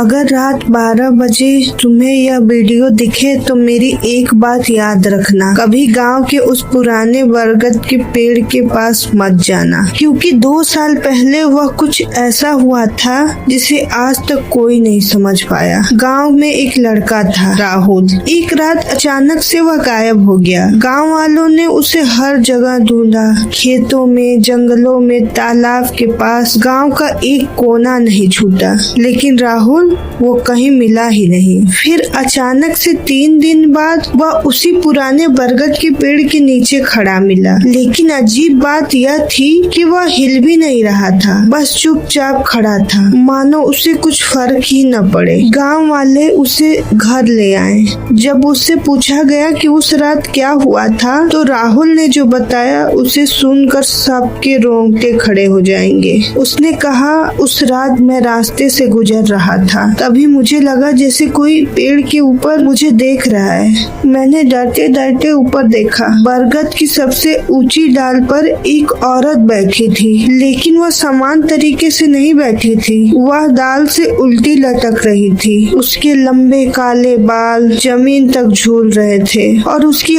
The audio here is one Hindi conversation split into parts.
अगर रात 12 बजे तुम्हें यह वीडियो दिखे तो मेरी एक बात याद रखना, कभी गांव के उस पुराने बरगद के पेड़ के पास मत जाना, क्योंकि 2 साल पहले वह कुछ ऐसा हुआ था जिसे आज तक कोई नहीं समझ पाया। गांव में एक लड़का था, राहुल। एक रात अचानक से वह गायब हो गया। गांव वालों ने उसे हर जगह ढूंढा, खेतों में, जंगलों में, तालाब के पास, गांव का एक कोना नहीं छूटा, लेकिन राहुल वो कहीं मिला ही नहीं। फिर अचानक से 3 दिन बाद वह उसी पुराने बरगद के पेड़ के नीचे खड़ा मिला, लेकिन अजीब बात यह थी कि वह हिल भी नहीं रहा था, बस चुपचाप खड़ा था, मानो उसे कुछ फर्क ही न पड़े। गांव वाले उसे घर ले आए। जब उससे पूछा गया कि उस रात क्या हुआ था, तो राहुल ने जो बताया उसे सुनकर सबके रोंगटे खड़े हो जाएंगे। उसने कहा, उस रात मैं रास्ते से गुजर रहा था, तभी मुझे लगा जैसे कोई पेड़ के ऊपर मुझे देख रहा है। मैंने डरते डरते ऊपर देखा। बरगद की सबसे ऊंची डाल पर एक औरत बैठी थी, लेकिन वह समान तरीके से नहीं बैठी थी। वह डाल से उल्टी लटक रही थी। उसके लंबे काले बाल जमीन तक झूल रहे थे और उसकी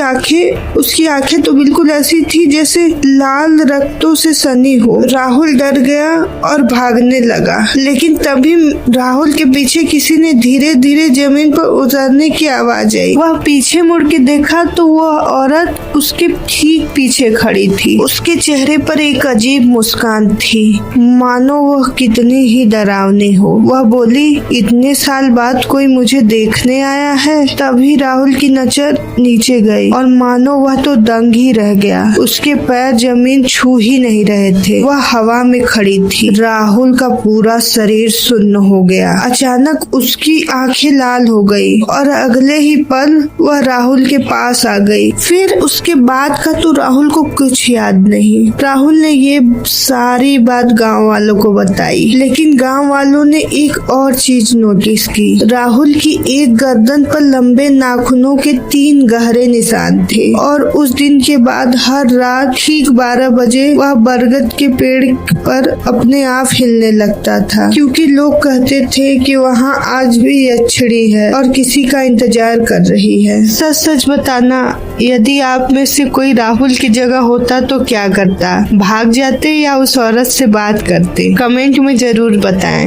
आंखें तो बिल्कुल ऐसी थी जैसे लाल रक्तों से सनी हो। राहुल डर गया और भागने लगा, लेकिन तभी राहुल के पीछे किसी ने धीरे धीरे जमीन पर उतरने की आवाज आई। वह पीछे मुड़ के देखा तो वह औरत उसके ठीक पीछे खड़ी थी। उसके चेहरे पर एक अजीब मुस्कान थी, मानो वह कितनी ही डरावनी हो। वह बोली, इतने साल बाद कोई मुझे देखने आया है। तभी राहुल की नजर नीचे गई और मानो वह तो दंग ही रह गया। उसके पैर जमीन छू ही नहीं रहे थे, वह हवा में खड़ी थी। राहुल का पूरा शरीर सुन्न हो गया। अचानक उसकी आंखें लाल हो गई और अगले ही पल वह राहुल के पास आ गई। फिर उसके बाद का तो राहुल को कुछ याद नहीं। राहुल ने ये सारी बात गांव वालों को बताई, लेकिन गांव वालों ने एक और चीज नोटिस की। राहुल की एक गर्दन पर लंबे नाखूनों के 3 गहरे निशान थे और उस दिन के बाद हर रात ठीक 12 बजे वह बरगद के पेड़ पर अपने आप हिलने लगता था, क्योंकि लोग कहते थे कि वहाँ आज भी यक्षिणी है और किसी का इंतजार कर रही है। सच सच बताना, यदि आप में से कोई राहुल की जगह होता तो क्या करता? भाग जाते या उस औरत से बात करते? कमेंट में जरूर बताएं।